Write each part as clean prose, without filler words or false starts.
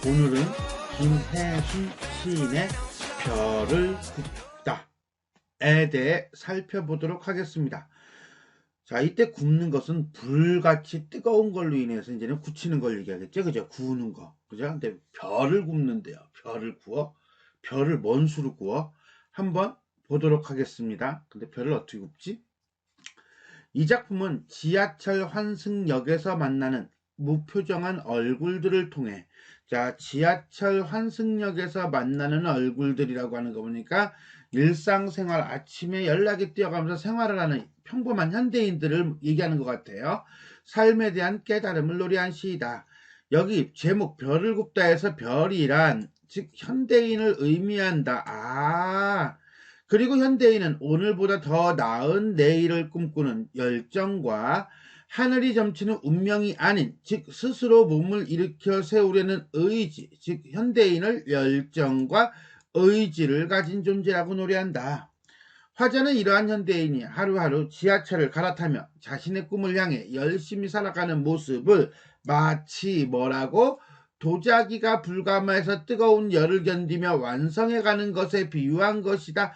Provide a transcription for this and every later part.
오늘은 김혜순 시인의 별을 굽다에 대해 살펴보도록 하겠습니다. 자, 이때 굽는 것은 불같이 뜨거운 걸로 인해서 이제는 굳히는 걸 얘기하겠죠. 그죠? 구우는 거. 그죠? 근데 별을 굽는데요. 별을 구워? 별을 뭔 수로 구워? 한번 보도록 하겠습니다. 근데 별을 어떻게 굽지? 이 작품은 지하철 환승역에서 만나는 무표정한 얼굴들을 통해, 자, 지하철 환승역에서 만나는 얼굴들이라고 하는 거 보니까 일상생활, 아침에 연락이 뛰어가면서 생활을 하는 평범한 현대인들을 얘기하는 것 같아요. 삶에 대한 깨달음을 노래한 시이다. 여기 제목 별을 굽다에서 별이란 즉 현대인을 의미한다. 그리고 현대인은 오늘보다 더 나은 내일을 꿈꾸는 열정과 하늘이 점치는 운명이 아닌 즉 스스로 몸을 일으켜 세우려는 의지, 즉 현대인을 열정과 의지를 가진 존재라고 노래한다. 화자는 이러한 현대인이 하루하루 지하철을 갈아타며 자신의 꿈을 향해 열심히 살아가는 모습을 마치 뭐라고? 도자기가 불가마에서 뜨거운 열을 견디며 완성해가는 것에 비유한 것이다.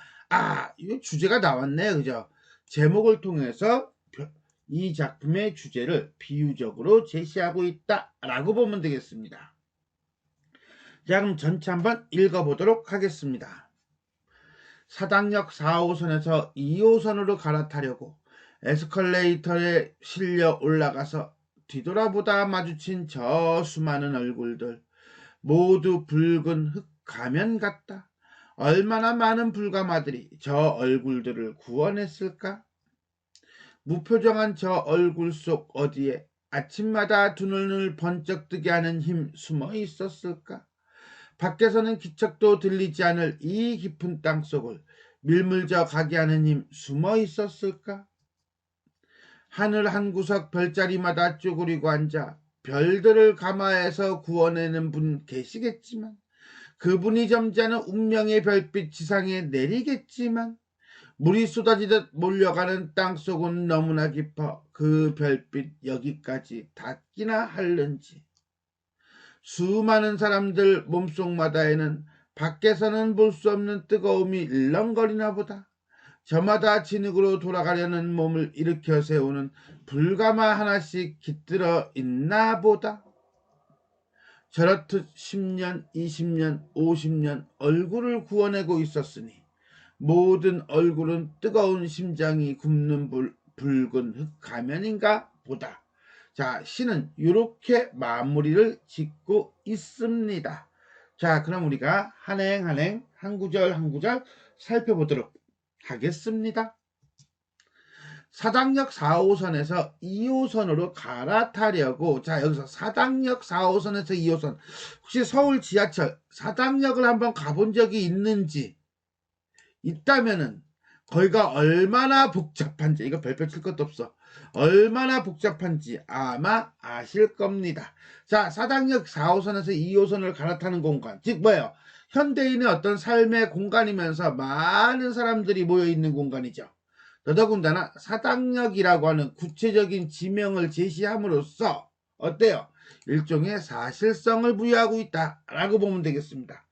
이거 주제가 나왔네. 그죠? 제목을 통해서 이 작품의 주제를 비유적으로 제시하고 있다라고 보면 되겠습니다. 자, 그럼 전체 한번 읽어보도록 하겠습니다. 사당역 4호선에서 2호선으로 갈아타려고 에스컬레이터에 실려 올라가서 뒤돌아보다 마주친 저 수많은 얼굴들, 모두 붉은 흙 가면 같다. 얼마나 많은 불가마들이 저 얼굴들을 구원했을까? 무표정한 저 얼굴 속 어디에 아침마다 두 눈을 번쩍 뜨게 하는 힘 숨어 있었을까? 밖에서는 기척도 들리지 않을 이 깊은 땅속을 밀물져 가게 하는 힘 숨어 있었을까? 하늘 한 구석 별자리마다 쪼그리고 앉아 별들을 가마에서 구워내는 분 계시겠지만, 그분이 점잖은 운명의 별빛 지상에 내리겠지만, 물이 쏟아지듯 몰려가는 땅속은 너무나 깊어 그 별빛 여기까지 닿기나 할는지. 수많은 사람들 몸속마다에는 밖에서는 볼 수 없는 뜨거움이 일렁거리나 보다. 저마다 진흙으로 돌아가려는 몸을 일으켜 세우는 불가마 하나씩 깃들어 있나 보다. 저렇듯 10년, 20년, 50년 얼굴을 구워내고 있었으니 모든 얼굴은 뜨거운 심장이 굽는 붉은 흙 가면인가 보다. 자, 시는 이렇게 마무리를 짓고 있습니다. 자, 그럼 우리가 한행 한행 한 구절 한 구절 살펴보도록 하겠습니다. 사당역 4호선에서 2호선으로 갈아타려고, 자, 여기서 사당역 4호선에서 2호선, 혹시 서울 지하철 사당역을 한번 가본 적이 있는지, 있다면은 거기가 얼마나 복잡한지, 이거 별표 칠 것도 없어, 얼마나 복잡한지 아마 아실 겁니다. 자, 사당역 4호선에서 2호선을 갈아타는 공간, 즉 뭐예요? 현대인의 어떤 삶의 공간이면서 많은 사람들이 모여있는 공간이죠. 더더군다나 사당역이라고 하는 구체적인 지명을 제시함으로써 어때요? 일종의 사실성을 부여하고 있다라고 보면 되겠습니다.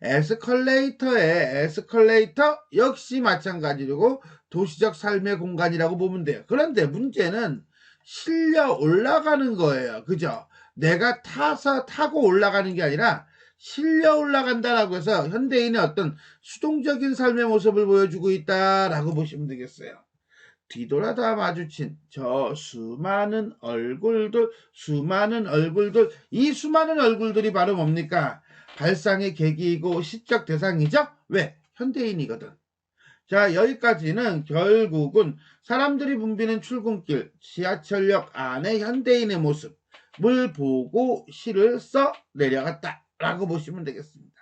에스컬레이터의 에스컬레이터 역시 마찬가지로 도시적 삶의 공간이라고 보면 돼요. 그런데 문제는 실려 올라가는 거예요. 그죠? 내가 타고 올라가는 게 아니라 실려 올라간다라고 해서 현대인의 어떤 수동적인 삶의 모습을 보여주고 있다라고 보시면 되겠어요. 뒤돌아다 마주친 저 수많은 얼굴들, 이 수많은 얼굴들이 바로 뭡니까? 발상의 계기이고 시적 대상이죠? 왜? 현대인이거든. 자, 여기까지는 결국은 사람들이 붐비는 출근길, 지하철역 안의 현대인의 모습을 보고 시를 써 내려갔다라고 보시면 되겠습니다.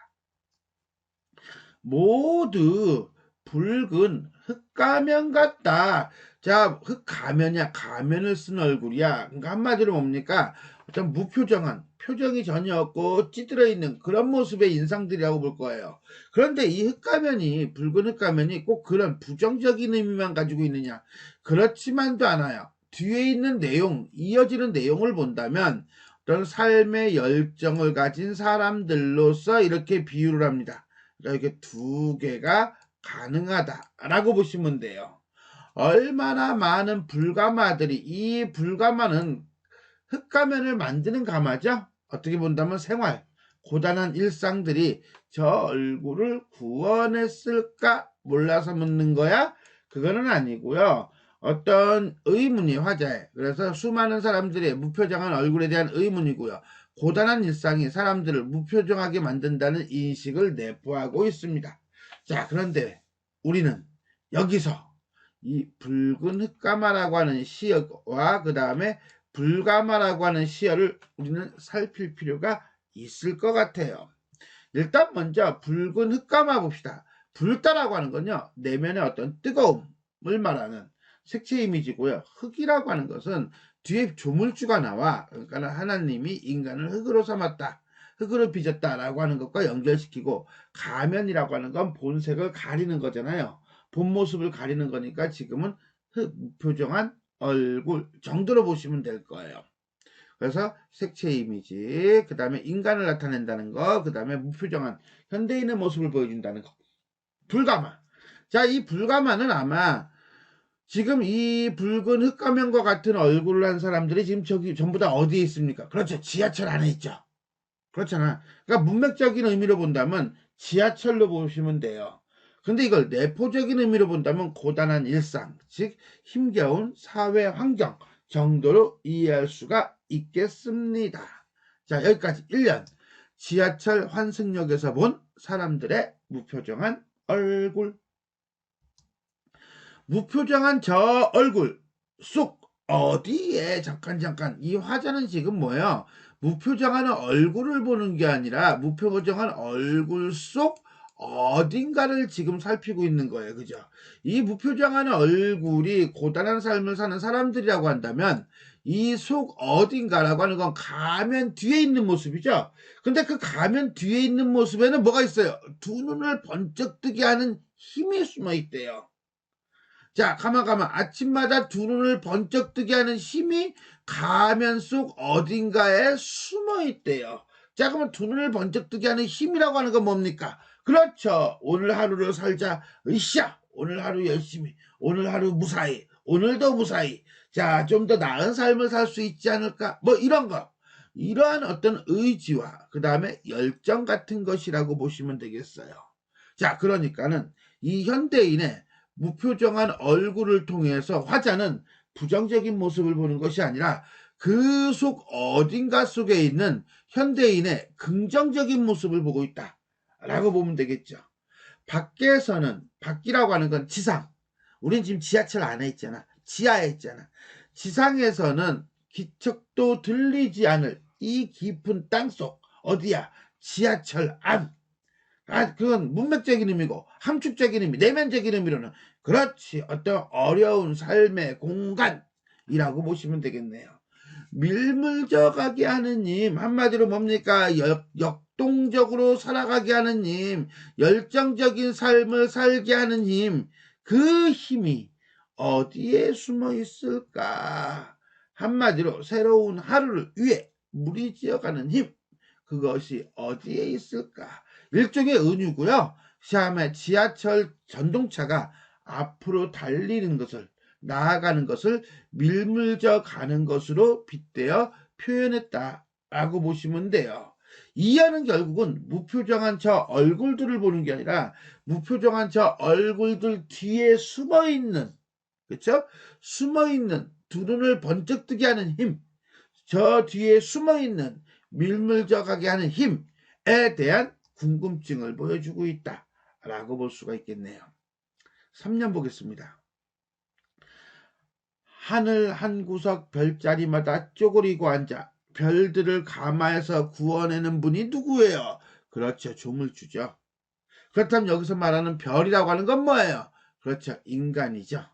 모두 붉은 흙가면 같다. 자, 흙가면이야, 가면을 쓴 얼굴이야. 그러니까 한마디로 뭡니까? 어떤 무표정한, 표정이 전혀 없고 찌들어 있는 그런 모습의 인상들이라고 볼 거예요. 그런데 이 흙가면이, 붉은 흙가면이 꼭 그런 부정적인 의미만 가지고 있느냐? 그렇지만도 않아요. 뒤에 있는 내용, 이어지는 내용을 본다면 어떤 삶의 열정을 가진 사람들로서 이렇게 비유를 합니다. 그러니까 이게 두 개가 가능하다라고 보시면 돼요. 얼마나 많은 불가마들이, 이 불가마는 흙가면을 만드는 가마죠. 어떻게 본다면 생활, 고단한 일상들이 저 얼굴을 구원했을까 몰라서 묻는 거야? 그거는 아니고요. 어떤 의문이 화자에, 그래서 수많은 사람들의 무표정한 얼굴에 대한 의문이고요. 고단한 일상이 사람들을 무표정하게 만든다는 인식을 내포하고 있습니다. 자, 그런데 우리는 여기서 이 붉은 흙가마라고 하는 시와 그 다음에 불가마라고 하는 시어를 우리는 살필 필요가 있을 것 같아요. 일단 먼저 붉은 흙가마 봅시다. 붉다라고 하는 건요, 내면의 어떤 뜨거움을 말하는 색채 이미지고요. 흙이라고 하는 것은 뒤에 조물주가 나와, 그러니까 하나님이 인간을 흙으로 삼았다, 흙으로 빚었다라고 하는 것과 연결시키고, 가면이라고 하는 건 본색을 가리는 거잖아요. 본 모습을 가리는 거니까 지금은 무표정한 얼굴 정도로 보시면 될 거예요. 그래서 색채 이미지, 그 다음에 인간을 나타낸다는 거, 그 다음에 무표정한 현대인의 모습을 보여준다는 거. 불가마. 자, 이 불가마는 아마 지금 이 붉은 흙가면과 같은 얼굴을 한 사람들이 지금 저기 전부 다 어디에 있습니까? 그렇죠. 지하철 안에 있죠. 그렇잖아. 그러니까 문맥적인 의미로 본다면 지하철로 보시면 돼요. 근데 이걸 내포적인 의미로 본다면 고단한 일상, 즉 힘겨운 사회 환경 정도로 이해할 수가 있겠습니다. 자, 여기까지 1년 지하철 환승역에서 본 사람들의 무표정한 얼굴. 무표정한 저 얼굴 쏙 어디에 잠깐 이 화자는 지금 뭐예요? 무표정한 얼굴을 보는 게 아니라 무표정한 얼굴 속 어딘가를 지금 살피고 있는 거예요. 그죠? 이 무표정한 얼굴이 고단한 삶을 사는 사람들이라고 한다면 이 속 어딘가라고 하는 건 가면 뒤에 있는 모습이죠. 근데 그 가면 뒤에 있는 모습에는 뭐가 있어요? 두 눈을 번쩍 뜨게 하는 힘이 숨어 있대요. 자, 가만 아침마다 두 눈을 번쩍 뜨게 하는 힘이 가면 속 어딘가에 숨어 있대요. 자, 그러면 두 눈을 번쩍 뜨게 하는 힘이라고 하는 건 뭡니까? 그렇죠. 오늘 하루를 살자. 으쌰. 오늘 하루 열심히. 오늘 하루 무사히. 오늘도 무사히. 자, 좀 더 나은 삶을 살 수 있지 않을까? 뭐 이런 거. 이러한 어떤 의지와 그 다음에 열정 같은 것이라고 보시면 되겠어요. 자, 그러니까는 이 현대인의 무표정한 얼굴을 통해서 화자는 부정적인 모습을 보는 것이 아니라 그 속 어딘가 속에 있는 현대인의 긍정적인 모습을 보고 있다 라고 보면 되겠죠. 밖에서는, 밖이라고 하는 건 지상, 우린 지금 지하철 안에 있잖아, 지하에 있잖아. 지상에서는 기척도 들리지 않을 이 깊은 땅속, 어디야? 지하철 안. 그건 문맥적인 의미고 함축적인 의미, 내면적인 의미로는 그렇지 어떤 어려운 삶의 공간이라고 보시면 되겠네요. 밀물져가게 하는 님, 한마디로 뭡니까? 역동적으로 살아가게 하는 님, 열정적인 삶을 살게 하는 힘, 그 힘이 어디에 숨어 있을까? 한마디로 새로운 하루를 위해 무리지어가는 힘, 그것이 어디에 있을까? 일종의 은유고요. 시험에 지하철 전동차가 앞으로 달리는 것을, 나아가는 것을 밀물져 가는 것으로 빗대어 표현했다라고 보시면 돼요. 이해는 결국은 무표정한 저 얼굴들을 보는 게 아니라 무표정한 저 얼굴들 뒤에 숨어있는, 그렇죠? 숨어있는 두 눈을 번쩍 뜨게 하는 힘, 저 뒤에 숨어있는 밀물져 가게 하는 힘에 대한 궁금증을 보여주고 있다라고 볼 수가 있겠네요. 3년 보겠습니다. 하늘 한 구석 별자리마다 쪼그리고 앉아 별들을 가마에서 구워내는 분이 누구예요? 그렇죠. 조물주죠. 그렇다면 여기서 말하는 별이라고 하는 건 뭐예요? 그렇죠. 인간이죠.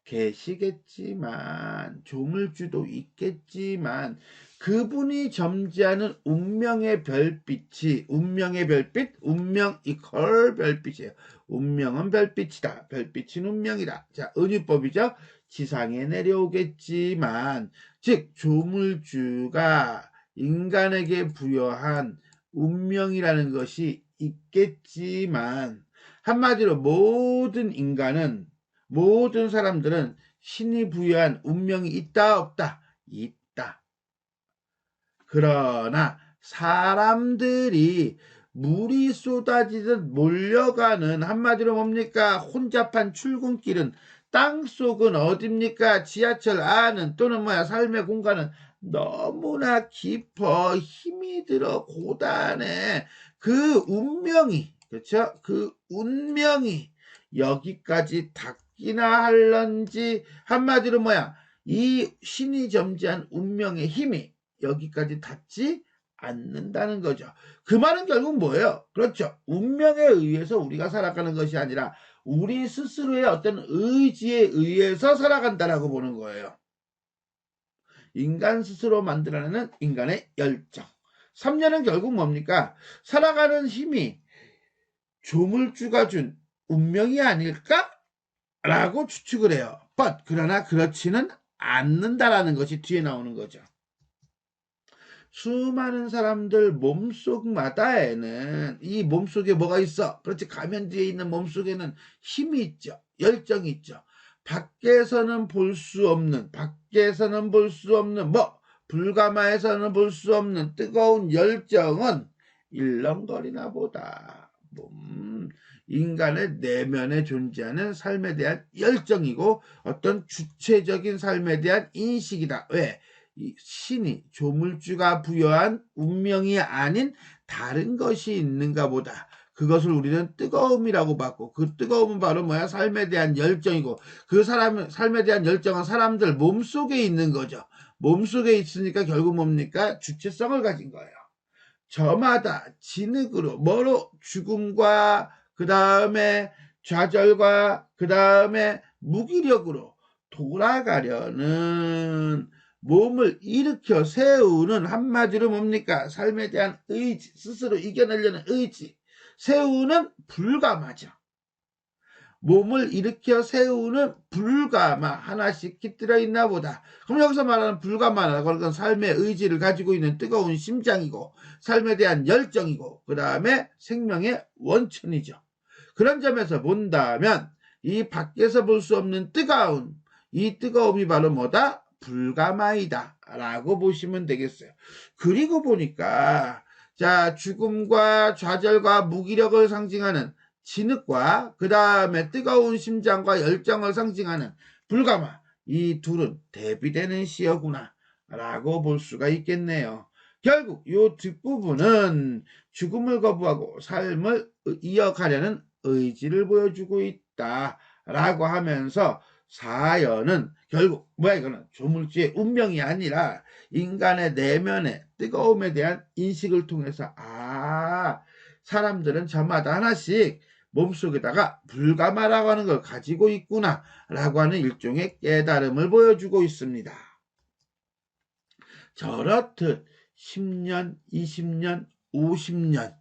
계시겠지만 조물주도 있겠지만 그분이 점지하는 운명의 별빛이, 운명의 별빛, 운명 이퀄 별빛이에요. 운명은 별빛이다. 별빛은 운명이다. 자, 은유법이죠. 지상에 내려오겠지만, 즉 조물주가 인간에게 부여한 운명이라는 것이 있겠지만, 한마디로 모든 인간은, 모든 사람들은 신이 부여한 운명이 있다 없다? 있다. 그러나 사람들이 물이 쏟아지듯 몰려가는, 한마디로 뭡니까? 혼잡한 출근길은, 땅속은 어딥니까? 지하철 안은, 또는 삶의 공간은 너무나 깊어, 힘이 들어, 고단해. 그 운명이, 그렇죠? 그 운명이 여기까지 닿기나 할런지, 한마디로 이 신이 점지한 운명의 힘이 여기까지 닿지 않는다는 거죠. 그 말은 결국 뭐예요? 그렇죠. 운명에 의해서 우리가 살아가는 것이 아니라 우리 스스로의 어떤 의지에 의해서 살아간다라고 보는 거예요. 인간 스스로 만들어내는 인간의 열정. 3년은 결국 뭡니까? 살아가는 힘이 조물주가 준 운명이 아닐까? 라고 추측을 해요. 그러나 그렇지는 않는다라는 것이 뒤에 나오는 거죠. 수많은 사람들 몸속마다에는 이 몸속에 뭐가 있어? 그렇지, 가면 뒤에 있는 몸속에는 힘이 있죠. 열정이 있죠. 밖에서는 볼 수 없는, 불가마에서는 볼 수 없는 뜨거운 열정은 일렁거리나 보다. 인간의 내면에 존재하는 삶에 대한 열정이고, 어떤 주체적인 삶에 대한 인식이다. 왜? 이 신이, 조물주가 부여한 운명이 아닌 다른 것이 있는가 보다. 그것을 우리는 뜨거움이라고 받고, 그 뜨거움은 바로 삶에 대한 열정이고, 그 삶에 대한 열정은 사람들 몸속에 있는 거죠. 몸속에 있으니까 결국 뭡니까? 주체성을 가진 거예요. 저마다 진흙으로, 죽음과 그 다음에 좌절과 그 다음에 무기력으로 돌아가려는, 몸을 일으켜 세우는, 한마디로 뭡니까? 삶에 대한 의지, 스스로 이겨내려는 의지, 세우는 불가마죠. 몸을 일으켜 세우는 불가마 하나씩 깃들어 있나 보다. 그럼 여기서 말하는 불가마라고 하는 건 삶의 의지를 가지고 있는 뜨거운 심장이고, 삶에 대한 열정이고, 그 다음에 생명의 원천이죠. 그런 점에서 본다면 이 밖에서 볼 수 없는 뜨거운, 이 뜨거움이 바로 뭐다? 불가마이다 라고 보시면 되겠어요. 그리고 보니까 죽음과 좌절과 무기력을 상징하는 진흙과 그 다음에 뜨거운 심장과 열정을 상징하는 불가마, 이 둘은 대비되는 시어구나 라고 볼 수가 있겠네요. 결국 이 뒷부분은 죽음을 거부하고 삶을 이어가려는 의지를 보여주고 있다 라고 하면서, 사연은 결국 이거는 조물주의 운명이 아니라 인간의 내면의 뜨거움에 대한 인식을 통해서, 사람들은 저마다 하나씩 몸속에다가 불가마라고 하는 걸 가지고 있구나 라고 하는 일종의 깨달음을 보여주고 있습니다. 저렇듯 10년, 20년, 50년,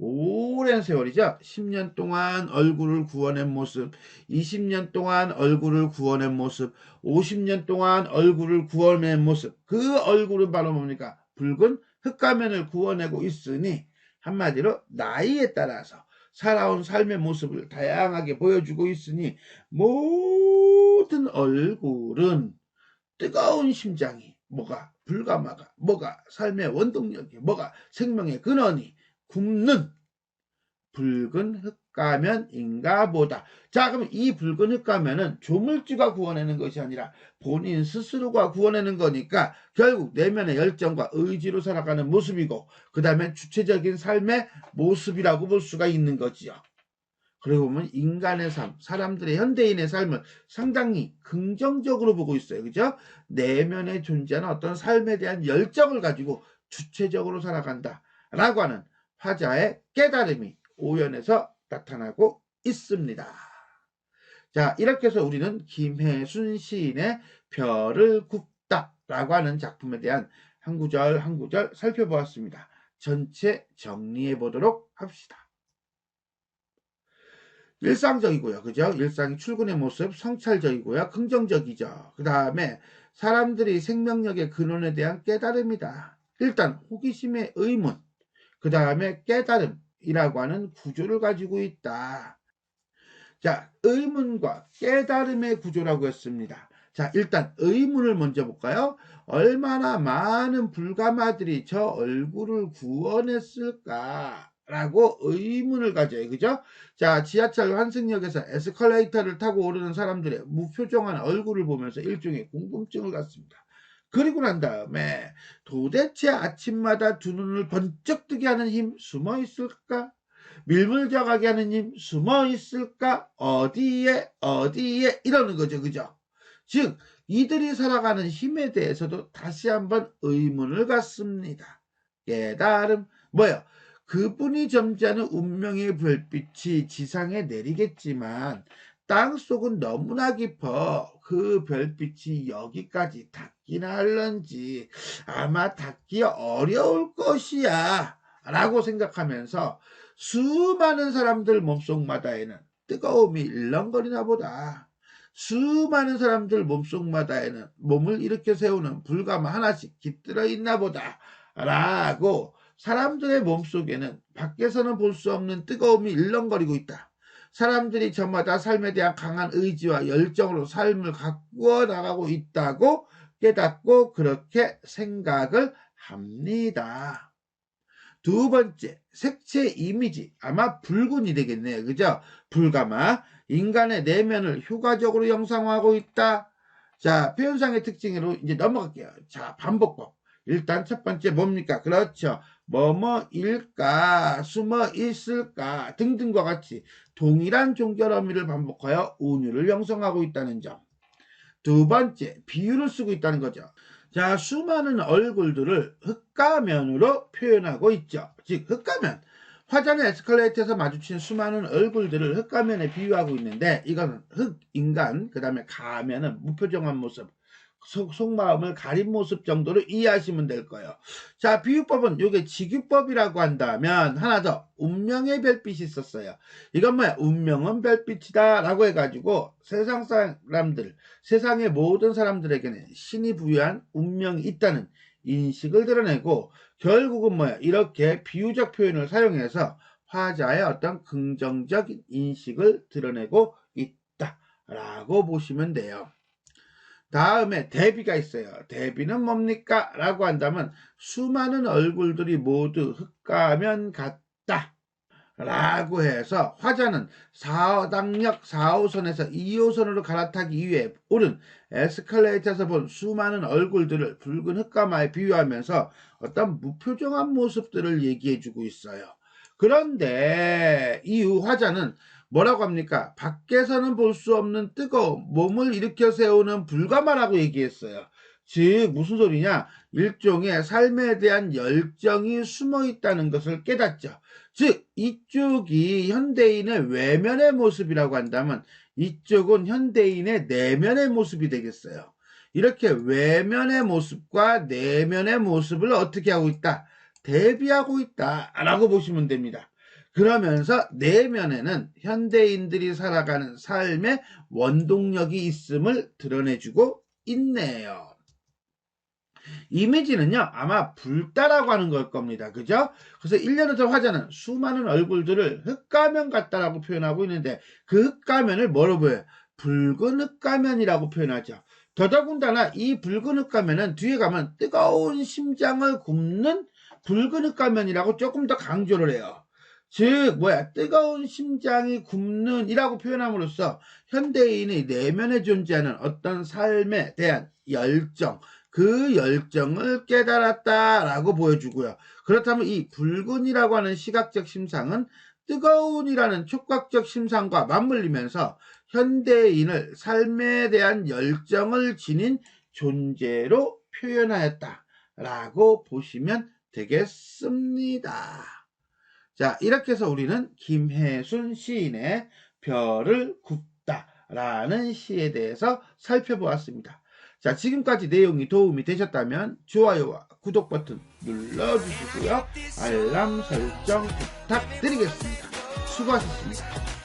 오랜 세월이죠. 10년 동안 얼굴을 구워낸 모습, 20년 동안 얼굴을 구워낸 모습, 50년 동안 얼굴을 구워낸 모습, 그 얼굴은 바로 뭡니까? 붉은 흙가면을 구워내고 있으니, 한마디로 나이에 따라서 살아온 삶의 모습을 다양하게 보여주고 있으니, 모든 얼굴은 뜨거운 심장이, 불가마가, 삶의 원동력이, 생명의 근원이 굽는 붉은 흙가면인가 보다. 그럼 이 붉은 흙가면은 조물주가 구워내는 것이 아니라 본인 스스로가 구워내는 거니까, 결국 내면의 열정과 의지로 살아가는 모습이고, 그 다음에 주체적인 삶의 모습이라고 볼 수가 있는 거지요. 그리고 보면 인간의 삶, 사람들의, 현대인의 삶을 상당히 긍정적으로 보고 있어요. 그죠? 내면에 존재하는 어떤 삶에 대한 열정을 가지고 주체적으로 살아간다 라고 하는 화자의 깨달음이 오연에서 나타나고 있습니다. 이렇게 해서 우리는 김혜순 시인의 별을 굽다 라고 하는 작품에 대한 한 구절 한 구절 살펴보았습니다. 전체 정리해 보도록 합시다. 일상적이고요. 그죠? 일상의 출근의 모습, 성찰적이고요. 긍정적이죠. 그 다음에 사람들이 생명력의 근원에 대한 깨달음이다. 일단 호기심의 의문, 그 다음에 깨달음이라고 하는 구조를 가지고 있다. 자, 의문과 깨달음의 구조라고 했습니다. 자, 일단 의문을 먼저 볼까요? 얼마나 많은 불가마들이 저 얼굴을 구원했을까? 라고 의문을 가져요. 그죠? 자, 지하철 환승역에서 에스컬레이터를 타고 오르는 사람들의 무표정한 얼굴을 보면서 일종의 궁금증을 갖습니다. 그리고 난 다음에 도대체 아침마다 두 눈을 번쩍 뜨게 하는 힘 숨어 있을까? 밀물져가게 하는 힘 숨어 있을까? 어디에 이러는 거죠. 그죠? 즉 이들이 살아가는 힘에 대해서도 다시 한번 의문을 갖습니다. 깨달음 뭐예요? 그분이 점지하는 운명의 별빛이 지상에 내리겠지만 땅속은 너무나 깊어 그 별빛이 여기까지 닿기나 할런지 아마 닿기 어려울 것이야 라고 생각하면서 수많은 사람들 몸속마다에는 뜨거움이 일렁거리나 보다. 수많은 사람들 몸속마다에는 몸을 일으켜 세우는 불가마 하나씩 깃들어 있나 보다 라고 사람들의 몸속에는 밖에서는 볼 수 없는 뜨거움이 일렁거리고 있다. 사람들이 저마다 삶에 대한 강한 의지와 열정으로 삶을 가꾸어 나가고 있다고 깨닫고 그렇게 생각을 합니다. 두 번째, 색채 이미지. 아마 붉은이 되겠네요. 그죠? 불가마. 인간의 내면을 효과적으로 형상화하고 있다. 자, 표현상의 특징으로 이제 넘어갈게요. 자, 반복법. 일단 첫 번째 뭡니까? 그렇죠. 뭐뭐일까, 숨어 있을까 등등과 같이 동일한 종결 어미를 반복하여 운율을 형성하고 있다는 점. 두 번째, 비유를 쓰고 있다는 거죠. 자, 수많은 얼굴들을 흙가면으로 표현하고 있죠. 즉 흙가면, 화전의 에스컬레이터에서 마주친 수많은 얼굴들을 흙가면에 비유하고 있는데 이건 흙, 인간, 그 다음에 가면은 무표정한 모습, 속마음을 가린 모습 정도로 이해하시면 될 거예요. 자, 비유법은 이게 직유법이라고 한다면 하나 더, 운명의 별빛이 있었어요. 이건 뭐야? 운명은 별빛이다 라고 해가지고 세상 사람들, 세상의 모든 사람들에게는 신이 부여한 운명이 있다는 인식을 드러내고 결국은 뭐야? 이렇게 비유적 표현을 사용해서 화자의 어떤 긍정적인 인식을 드러내고 있다라고 보시면 돼요. 다음에 대비가 있어요. 대비는 뭡니까? 라고 한다면 수많은 얼굴들이 모두 흙가면 같다 라고 해서 화자는 4당역 4호선에서 2호선으로 갈아타기 위해 오른 에스컬레이터에서 본 수많은 얼굴들을 붉은 흙가마에 비유하면서 어떤 무표정한 모습들을 얘기해주고 있어요. 그런데 이후 화자는 뭐라고 합니까? 밖에서는 볼 수 없는 뜨거움, 몸을 일으켜 세우는 불가마라고 얘기했어요. 즉 무슨 소리냐? 일종의 삶에 대한 열정이 숨어 있다는 것을 깨닫죠. 즉 이쪽이 현대인의 외면의 모습이라고 한다면 이쪽은 현대인의 내면의 모습이 되겠어요. 이렇게 외면의 모습과 내면의 모습을 어떻게 하고 있다? 대비하고 있다라고 보시면 됩니다. 그러면서 내면에는 현대인들이 살아가는 삶의 원동력이 있음을 드러내주고 있네요. 이미지는요 아마 불다라고 하는 걸 겁니다. 그죠? 그래서 1년에 서 화자는 수많은 얼굴들을 흙가면 같다라고 표현하고 있는데 그 흙가면을 뭐로 보여요? 붉은 흙가면이라고 표현하죠. 더더군다나 이 붉은 흙가면은 뒤에 가면 뜨거운 심장을 굽는 붉은 흙가면이라고 조금 더 강조를 해요. 즉 뭐야 뜨거운 심장이 굽는 이라고 표현함으로써 현대인의 내면에 존재하는 어떤 삶에 대한 열정, 그 열정을 깨달았다라고 보여주고요. 그렇다면 이 붉은이라고 하는 시각적 심상은 뜨거운이라는 촉각적 심상과 맞물리면서 현대인을 삶에 대한 열정을 지닌 존재로 표현하였다라고 보시면 되겠습니다. 자, 이렇게 해서 우리는 김혜순 시인의 별을 굽다라는 시에 대해서 살펴보았습니다. 자, 지금까지 내용이 도움이 되셨다면 좋아요와 구독 버튼 눌러주시고요. 알람 설정 부탁드리겠습니다. 수고하셨습니다.